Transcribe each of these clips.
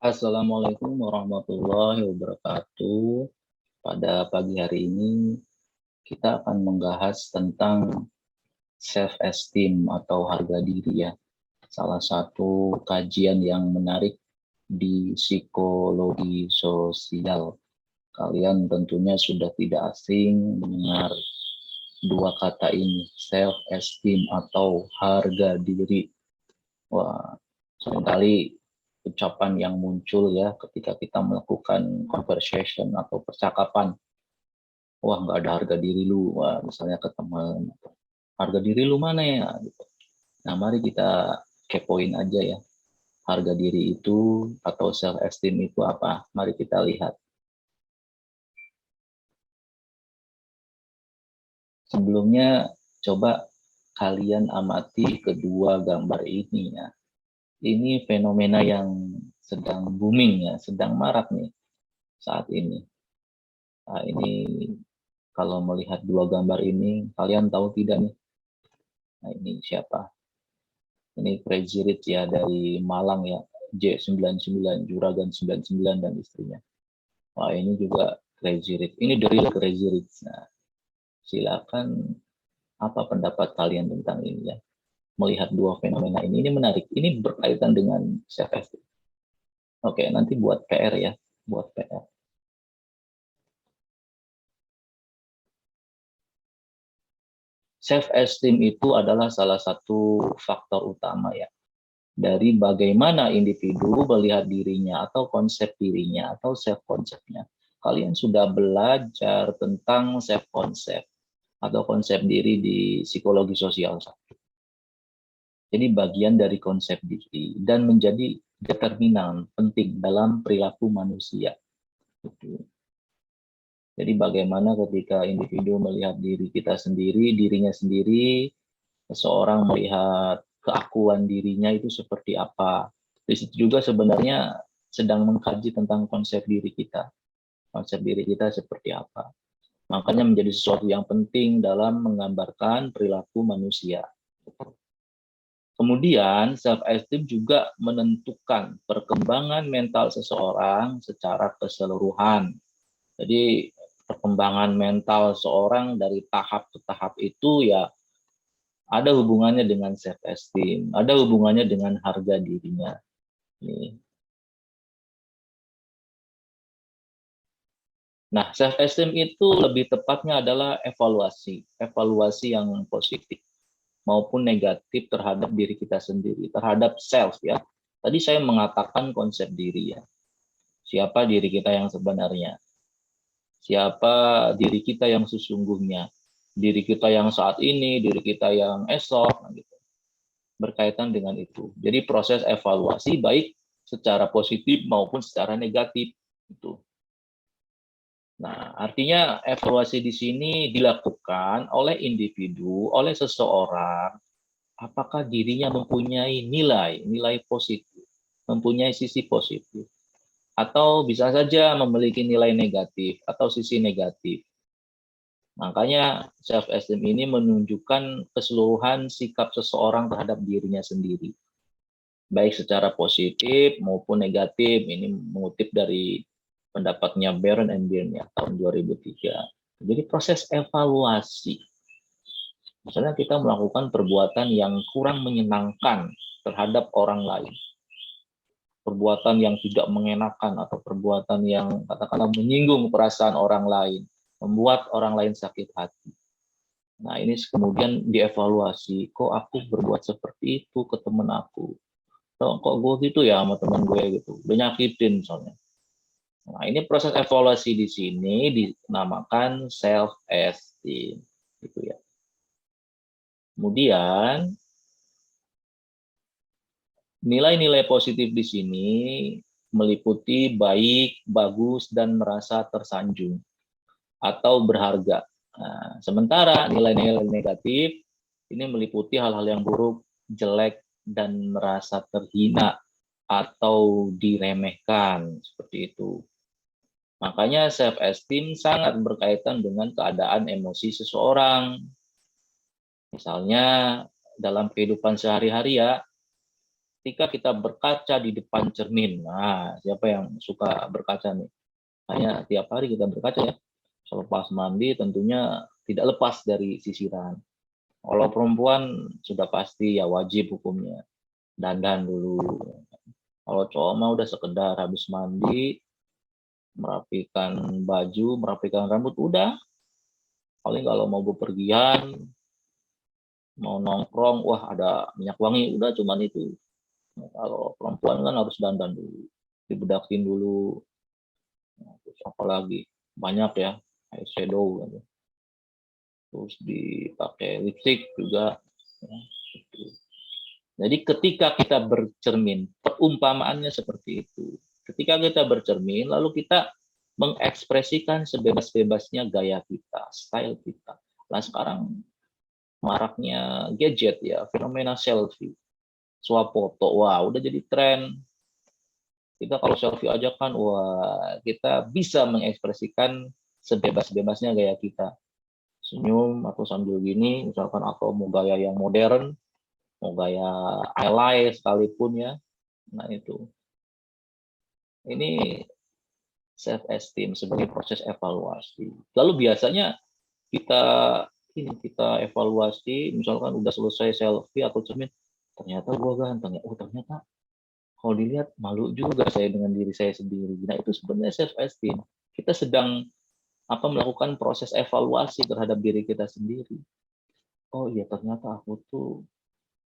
Assalamualaikum warahmatullahi wabarakatuh. Pada pagi hari ini kita akan membahas tentang self esteem atau harga diri ya. Salah satu kajian yang menarik di psikologi sosial. Kalian tentunya sudah tidak asing mendengar dua kata ini, self esteem atau harga diri. Wah, seringkali ucapan yang muncul ya ketika kita melakukan conversation atau percakapan. Wah, nggak ada harga diri lu. Wah, misalnya ke teman. Harga diri lu mana ya? Gitu. Nah, mari kita kepoin aja ya. Harga diri itu atau self esteem itu apa? Mari kita lihat. Sebelumnya, coba kalian amati kedua gambar ini ya. Ini fenomena yang sedang booming ya, sedang marak nih saat ini. Nah, ini kalau melihat dua gambar ini, kalian tahu tidak nih? Nah, ini siapa? Ini Crazy Rich ya dari Malang ya. J99, Juragan 99 dan istrinya. Wah, ini juga Crazy Rich. Ini the real Crazy Rich. Nah, silakan apa pendapat kalian tentang ini ya? Melihat dua fenomena ini menarik. Ini berkaitan dengan self esteem. Oke, nanti buat PR ya, buat PR. Self esteem itu adalah salah satu faktor utama ya dari bagaimana individu melihat dirinya atau konsep dirinya atau self konsepnya. Kalian sudah belajar tentang self konsep atau konsep diri di psikologi sosial. Jadi bagian dari konsep diri dan menjadi determinan penting dalam perilaku manusia. Jadi bagaimana ketika individu melihat diri kita sendiri, dirinya sendiri, seseorang melihat keakuan dirinya itu seperti apa. Di situ juga sebenarnya sedang mengkaji tentang konsep diri kita. Konsep diri kita seperti apa. Makanya menjadi sesuatu yang penting dalam menggambarkan perilaku manusia. Kemudian self-esteem juga menentukan perkembangan mental seseorang secara keseluruhan. Jadi perkembangan mental seorang dari tahap ke tahap itu ya ada hubungannya dengan self esteem, ada hubungannya dengan harga dirinya. Nih. Nah, self esteem itu lebih tepatnya adalah evaluasi yang positif maupun negatif terhadap diri kita sendiri, terhadap self ya. Tadi saya mengatakan konsep diri ya. Siapa diri kita yang sebenarnya? Siapa diri kita yang sesungguhnya? Diri kita yang saat ini, diri kita yang esok, gitu. Berkaitan dengan itu. Jadi proses evaluasi baik secara positif maupun secara negatif. Itu. Nah, artinya evaluasi di sini dilakukan oleh individu, oleh seseorang, apakah dirinya mempunyai nilai positif, mempunyai sisi positif, atau bisa saja memiliki nilai negatif atau sisi negatif. Makanya self esteem ini menunjukkan keseluruhan sikap seseorang terhadap dirinya sendiri. Baik secara positif maupun negatif. Ini mengutip dari pendapatnya Baron and Byrne ya, tahun 2003. Jadi proses evaluasi. Misalnya kita melakukan perbuatan yang kurang menyenangkan terhadap orang lain. Perbuatan yang tidak mengenakan atau perbuatan yang katakanlah menyinggung perasaan orang lain, membuat orang lain sakit hati. Nah, ini kemudian dievaluasi, kok aku berbuat seperti itu ke temen aku? Kok gue gitu ya sama temen gue gitu, udah nyakitin misalnya. Nah, ini proses evaluasi di sini dinamakan self esteem, gitu ya. Kemudian nilai-nilai positif di sini meliputi baik, bagus, dan merasa tersanjung atau berharga. Nah, sementara nilai-nilai negatif ini meliputi hal-hal yang buruk, jelek, dan merasa terhina atau diremehkan, seperti itu. Makanya self esteem sangat berkaitan dengan keadaan emosi seseorang. Misalnya dalam kehidupan sehari-hari ya, ketika kita berkaca di depan cermin. Nah, siapa yang suka berkaca nih? Hanya tiap hari kita berkaca ya. Selepas mandi tentunya tidak lepas dari sisiran. Kalau perempuan sudah pasti ya wajib hukumnya dandan dulu. Kalau cowok mah udah sekedar habis mandi, merapikan baju, merapikan rambut, udah. Paling kalau mau bepergian, mau nongkrong, wah ada minyak wangi, udah cuman itu. Kalau perempuan kan harus dandan dulu, dibedakin dulu, terus apa lagi? Banyak ya, eyeshadow, gitu. Terus dipakai lipstick juga. Ya, gitu. Jadi ketika kita bercermin, perumpamaannya seperti itu. Ketika kita bercermin, lalu kita mengekspresikan sebebas-bebasnya gaya kita, style kita. Nah sekarang maraknya gadget ya, fenomena selfie, swafoto, wah udah jadi tren. Kita kalau selfie aja kan, wah kita bisa mengekspresikan sebebas-bebasnya gaya kita. Senyum atau sambil gini, misalkan atau mau gaya yang modern, mau gaya alay sekalipun ya. Nah itu. Ini self esteem sebagai proses evaluasi. Lalu biasanya kita kita evaluasi, misalkan udah selesai selfie atau cermin, ternyata gua ganteng ya. Oh ternyata kalau dilihat malu juga saya dengan diri saya sendiri. Nah itu sebenarnya self esteem. Kita sedang melakukan proses evaluasi terhadap diri kita sendiri. Oh iya ternyata aku tuh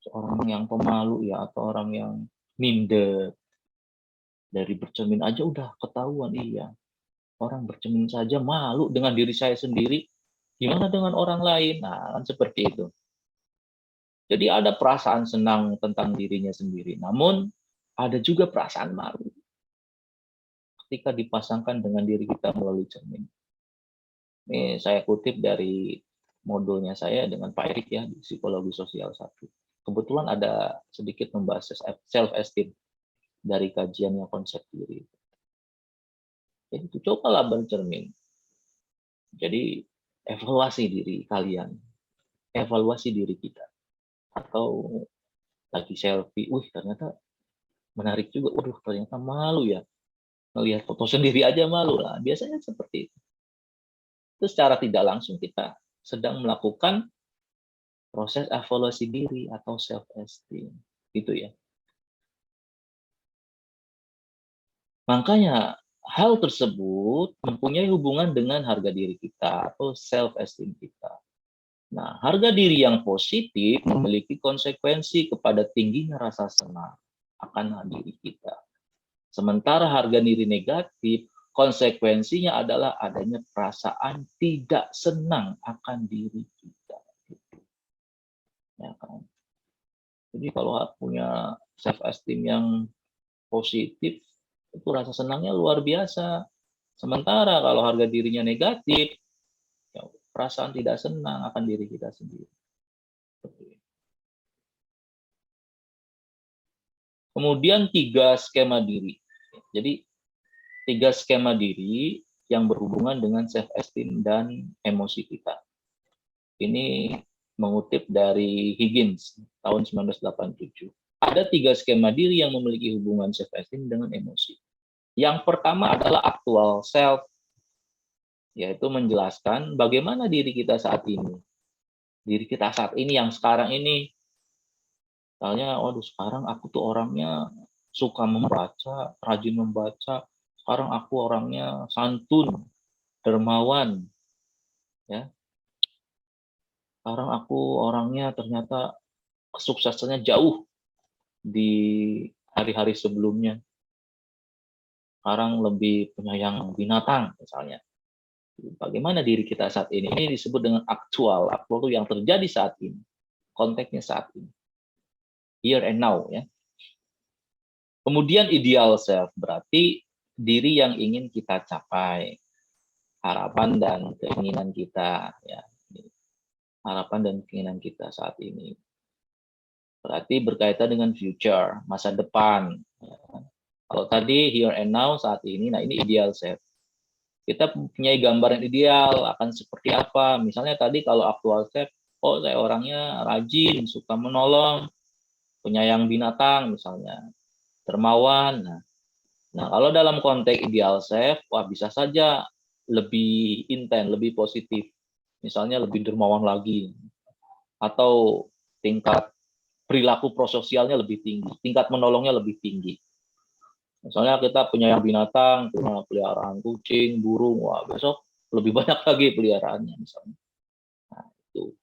seorang yang pemalu ya, atau orang yang minder. Dari bercermin aja udah ketahuan, iya. Orang bercermin saja malu dengan diri saya sendiri, gimana dengan orang lain? Nah, kan seperti itu. Jadi ada perasaan senang tentang dirinya sendiri, namun ada juga perasaan malu ketika dipasangkan dengan diri kita melalui cermin. Ini saya kutip dari modulnya saya dengan Pak Erik ya, di Psikologi Sosial 1. Kebetulan ada sedikit membahas self-esteem dari kajiannya konsep diri. Jadi cobalah bercermin. Jadi evaluasi diri kalian, evaluasi diri kita. Atau lagi selfie, ternyata menarik juga, ternyata malu ya. Melihat foto sendiri aja malu lah, biasanya seperti itu. Itu secara tidak langsung kita sedang melakukan proses evaluasi diri atau self esteem. Gitu ya. Makanya hal tersebut mempunyai hubungan dengan harga diri kita atau self esteem kita. Nah, harga diri yang positif memiliki konsekuensi kepada tingginya rasa senang akan diri kita. Sementara harga diri negatif, konsekuensinya adalah adanya perasaan tidak senang akan diri kita. Ya kan? Jadi kalau punya self esteem yang positif, itu rasa senangnya luar biasa. Sementara kalau harga dirinya negatif, ya, perasaan tidak senang akan diri kita sendiri. Kemudian 3 skema diri. Jadi 3 skema diri yang berhubungan dengan self esteem dan emosi kita. Ini mengutip dari Higgins tahun 1987. Ada 3 skema diri yang memiliki hubungan self esteem dengan emosi. Yang pertama adalah actual self, yaitu menjelaskan bagaimana diri kita saat ini. Diri kita saat ini yang sekarang ini, misalnya, sekarang aku tuh orangnya suka membaca, rajin membaca, sekarang aku orangnya santun, dermawan, ya. Sekarang aku orangnya ternyata kesuksesannya jauh di hari-hari sebelumnya. Sekarang lebih penyayang binatang misalnya. Bagaimana diri kita saat ini? Ini disebut dengan aktual. Aktual itu yang terjadi saat ini. Konteksnya saat ini. Here and now ya. Kemudian ideal self berarti diri yang ingin kita capai. Harapan dan keinginan kita ya. Harapan dan keinginan kita saat ini. Berarti berkaitan dengan future, masa depan. Ya. Kalau tadi here and now saat ini, nah ini ideal self. Kita punya gambaran ideal akan seperti apa. Misalnya tadi kalau aktual self, saya orangnya rajin, suka menolong, penyayang binatang misalnya, dermawan. Nah, kalau dalam konteks ideal self, wah bisa saja lebih intens, lebih positif. Misalnya lebih dermawan lagi, atau tingkat perilaku prososialnya lebih tinggi, tingkat menolongnya lebih tinggi. Misalnya kita penyayang binatang, punya peliharaan kucing, burung, wah besok lebih banyak lagi peliharaannya misalnya. Nah, itu.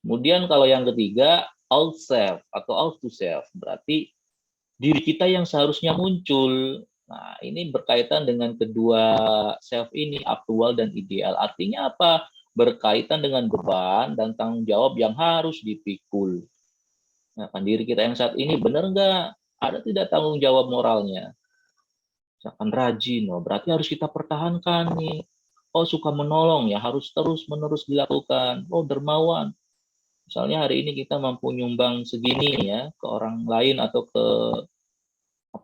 Kemudian kalau yang ketiga, out self atau out to self, berarti diri kita yang seharusnya muncul. Nah, ini berkaitan dengan kedua self ini, aktual dan ideal. Artinya apa? Berkaitan dengan beban dan tanggung jawab yang harus dipikul. Nah, kan diri kita yang saat ini benar nggak? Ada tidak tanggung jawab moralnya? Misalkan rajin, oh, berarti harus kita pertahankan nih. Oh, suka menolong ya, harus terus-menerus dilakukan. Oh, dermawan. Misalnya hari ini kita mampu nyumbang segini ya ke orang lain atau ke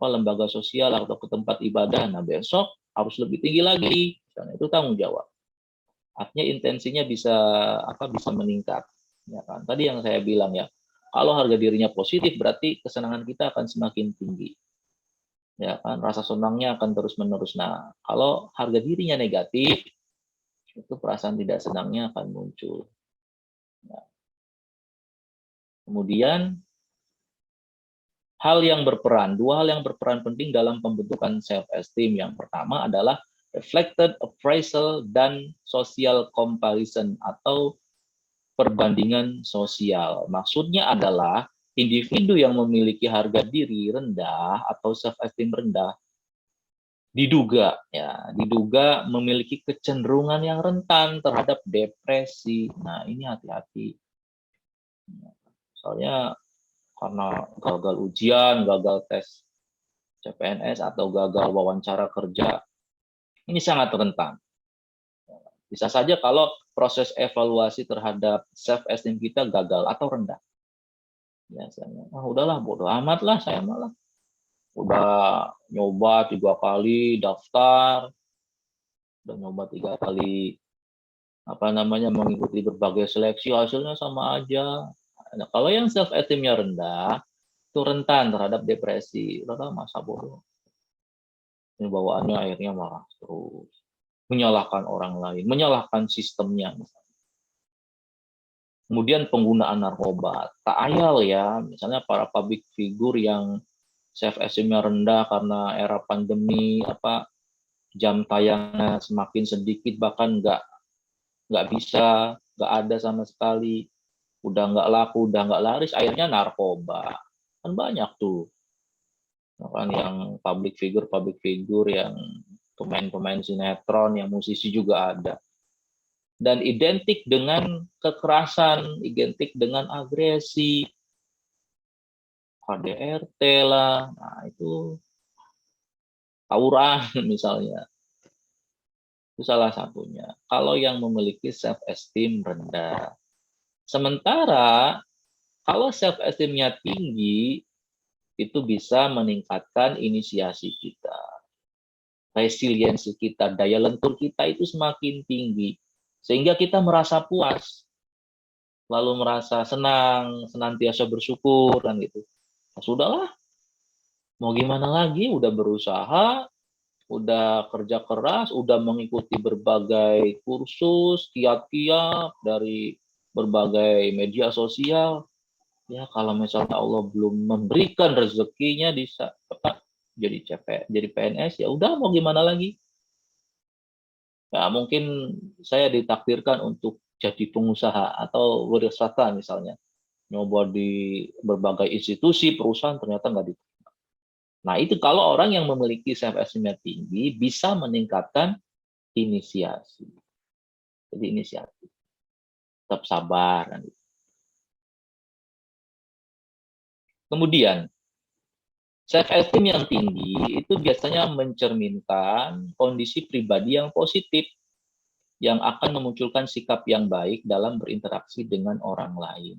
lembaga sosial atau ke tempat ibadah. Nah, besok harus lebih tinggi lagi. Misalnya itu tanggung jawab. Artinya intensinya bisa meningkat. Ya kan? Tadi yang saya bilang ya, kalau harga dirinya positif berarti kesenangan kita akan semakin tinggi. Ya kan, rasa senangnya akan terus-menerus. Nah, kalau harga dirinya negatif, itu perasaan tidak senangnya akan muncul. Nah, kemudian dua hal yang berperan penting dalam pembentukan self-esteem. Yang pertama adalah reflected appraisal dan social comparison atau perbandingan sosial. Maksudnya adalah individu yang memiliki harga diri rendah atau self-esteem rendah diduga memiliki kecenderungan yang rentan terhadap depresi. Nah, ini hati-hati. Soalnya karena gagal ujian, gagal tes CPNS atau gagal wawancara kerja, ini sangat rentan. Bisa saja kalau proses evaluasi terhadap self esteem kita gagal atau rendah. Biasanya, udahlah bodoh amat lah saya malah. Udah nyoba 3 kali daftar, udah nyoba 3 kali mengikuti berbagai seleksi, hasilnya sama aja. Nah, kalau yang self esteemnya rendah itu rentan terhadap depresi. Udah masa bodoh. Ini bawaannya akhirnya marah terus, menyalahkan orang lain, menyalahkan sistemnya. Kemudian penggunaan narkoba, tak ayal ya, misalnya para public figure yang self esteemnya rendah karena era pandemi, jam tayangnya semakin sedikit, bahkan nggak bisa, nggak ada sama sekali, udah nggak laku, udah nggak laris, akhirnya narkoba. Kan banyak tuh, kan yang public figure yang pemain-pemain sinetron, yang musisi juga ada. Dan identik dengan kekerasan, identik dengan agresi, KDRT lah, nah itu tawuran misalnya. Itu salah satunya. Kalau yang memiliki self-esteem rendah. Sementara kalau self-esteemnya tinggi, itu bisa meningkatkan inisiasi kita, resiliensi kita, daya lentur kita itu semakin tinggi. Sehingga kita merasa puas, lalu merasa senang, senantiasa bersyukur, kan gitu. Nah, sudahlah, mau gimana lagi, udah berusaha, udah kerja keras, udah mengikuti berbagai kursus, kiat-kiat dari berbagai media sosial. Ya kalau misalnya Allah belum memberikan rezekinya jadi PNS, ya udah mau gimana lagi. Ya mungkin saya ditakdirkan untuk jadi pengusaha atau wirausaha misalnya. Nyoba di berbagai institusi, perusahaan ternyata nggak diterima. Nah itu kalau orang yang memiliki self esteem tinggi bisa meningkatkan inisiasi. Jadi inisiatif, tetap sabar. Kemudian self-esteem yang tinggi itu biasanya mencerminkan kondisi pribadi yang positif yang akan memunculkan sikap yang baik dalam berinteraksi dengan orang lain.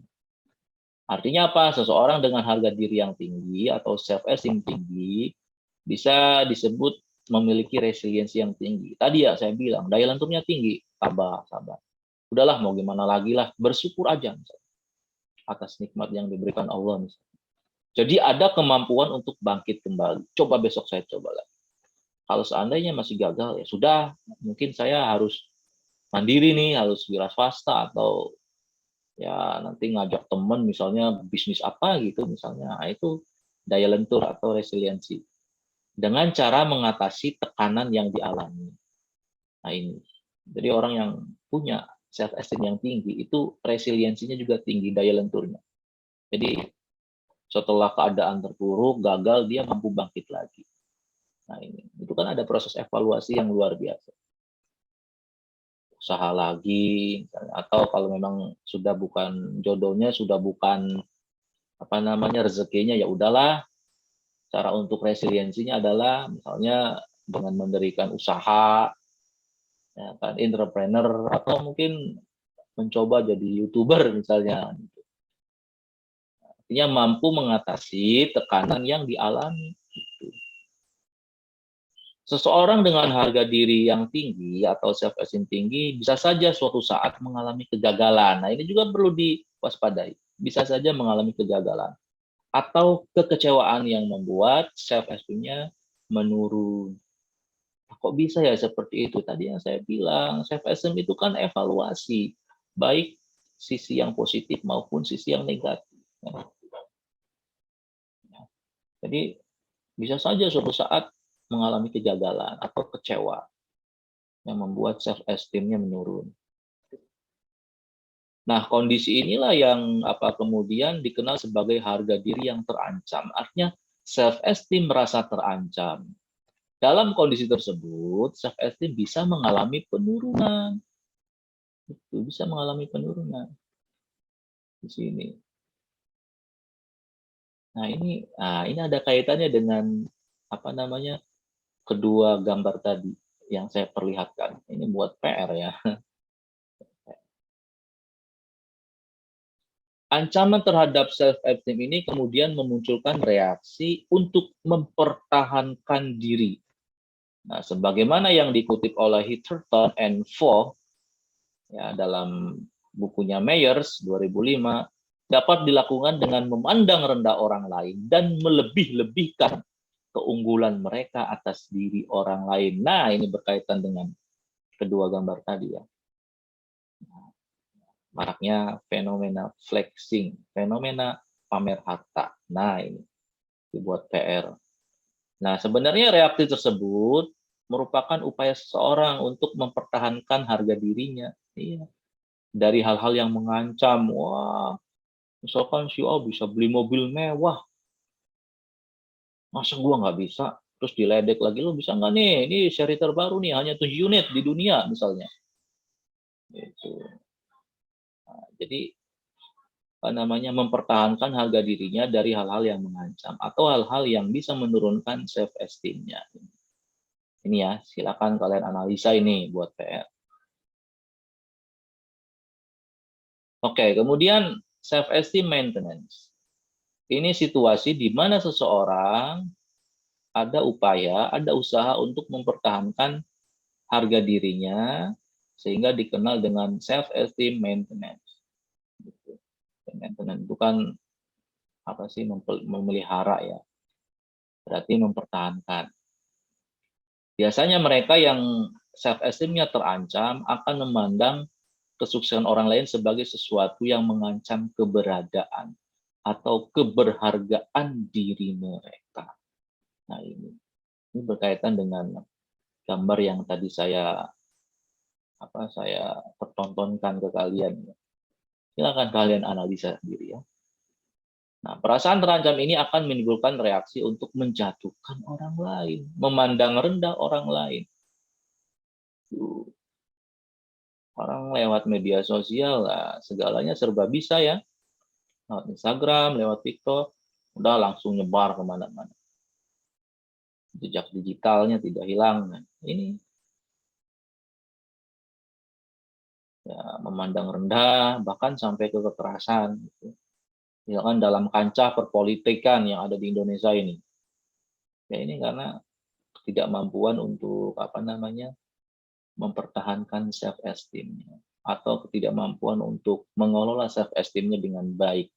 Artinya apa? Seseorang dengan harga diri yang tinggi atau self-esteem tinggi bisa disebut memiliki resiliensi yang tinggi. Tadi ya saya bilang, daya lenturnya tinggi, sabar. Udahlah mau gimana lagi lah, bersyukur aja misalnya, atas nikmat yang diberikan Allah misalnya. Jadi ada kemampuan untuk bangkit kembali. Coba besok saya coba lagi. Kalau seandainya masih gagal, ya sudah, mungkin saya harus mandiri nih, harus wira swasta, atau ya nanti ngajak temen misalnya bisnis apa gitu misalnya. Nah, itu daya lentur atau resiliensi. Dengan cara mengatasi tekanan yang dialami. Nah ini. Jadi orang yang punya self esteem yang tinggi itu resiliensinya juga tinggi, daya lenturnya. Jadi setelah keadaan terpuruk, gagal, dia mampu bangkit lagi. Nah ini, itu kan ada proses evaluasi yang luar biasa. Usaha lagi, atau kalau memang sudah bukan jodohnya, sudah bukan apa namanya rezekinya, ya udahlah. Cara untuk resiliensinya adalah misalnya dengan mendirikan usaha, ya kan, entrepreneur, atau mungkin mencoba jadi YouTuber misalnya. Artinya mampu mengatasi tekanan yang dialami. Seseorang dengan harga diri yang tinggi atau self esteem tinggi bisa saja suatu saat mengalami kegagalan. Nah, ini juga perlu diwaspadai. Bisa saja mengalami kegagalan atau kekecewaan yang membuat self esteem-nya menurun. Nah, kok bisa ya seperti itu? Tadi yang saya bilang, self esteem itu kan evaluasi, baik sisi yang positif maupun sisi yang negatif. Jadi bisa saja suatu saat mengalami kegagalan atau kecewa yang membuat self esteem-nya menurun. Nah, kondisi inilah yang kemudian dikenal sebagai harga diri yang terancam. Artinya self esteem merasa terancam. Dalam kondisi tersebut, self esteem bisa mengalami penurunan. Itu bisa mengalami penurunan di sini. Nah ini ada kaitannya dengan kedua gambar tadi yang saya perlihatkan. Ini buat PR ya. Ancaman terhadap self-esteem ini kemudian memunculkan reaksi untuk mempertahankan diri. Nah, sebagaimana yang dikutip oleh Hitterton and Fogg ya, dalam bukunya Myers 2005, dapat dilakukan dengan memandang rendah orang lain dan melebih-lebihkan keunggulan mereka atas diri orang lain. Nah, ini berkaitan dengan kedua gambar tadi ya. Maraknya fenomena flexing, fenomena pamer harta. Nah, ini dibuat PR. Nah, sebenarnya reaksi tersebut merupakan upaya seseorang untuk mempertahankan harga dirinya. Iya. Dari hal-hal yang mengancam. Wah, misalkan si A bisa beli mobil mewah. Masa gua nggak bisa? Terus diledek lagi, lo bisa nggak nih? Ini seri terbaru nih, hanya 7 unit di dunia misalnya. Gitu. Nah, jadi mempertahankan harga dirinya dari hal-hal yang mengancam atau hal-hal yang bisa menurunkan self esteem-nya. Ini ya, silakan kalian analisa ini buat PR. Oke, kemudian self esteem maintenance. Ini situasi di mana seseorang ada upaya, ada usaha untuk mempertahankan harga dirinya sehingga dikenal dengan self esteem maintenance. Maintenance itu kan memelihara ya. Berarti mempertahankan. Biasanya mereka yang self esteem-nya terancam akan memandang kesuksesan orang lain sebagai sesuatu yang mengancam keberadaan atau keberhargaan diri mereka. Nah, ini berkaitan dengan gambar yang tadi saya pertontonkan ke kalian. Silakan kalian analisa sendiri ya. Nah, perasaan terancam ini akan menimbulkan reaksi untuk menjatuhkan orang lain, memandang rendah orang lain. Orang lewat media sosial lah, segalanya serba bisa ya. Lewat Instagram, lewat TikTok, udah langsung nyebar kemana-mana. Jejak digitalnya tidak hilang. Nah, ini ya, memandang rendah, bahkan sampai ke kekerasan. Gitu. Misalkan dalam kancah perpolitikan yang ada di Indonesia ini. Ya ini karena ketidakmampuan untuk mempertahankan self esteem-nya atau ketidakmampuan untuk mengelola self esteem-nya dengan baik.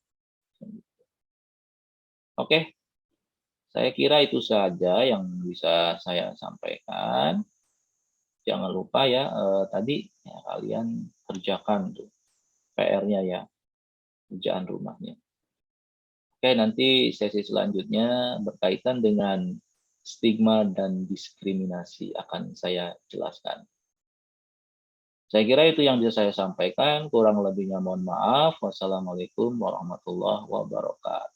Oke, saya kira itu saja yang bisa saya sampaikan. Jangan lupa ya, tadi ya kalian kerjakan tuh PR-nya ya, kerjaan rumahnya. Oke, nanti sesi selanjutnya berkaitan dengan stigma dan diskriminasi akan saya jelaskan. Saya kira itu yang bisa saya sampaikan, kurang lebihnya mohon maaf. Wassalamualaikum warahmatullahi wabarakatuh.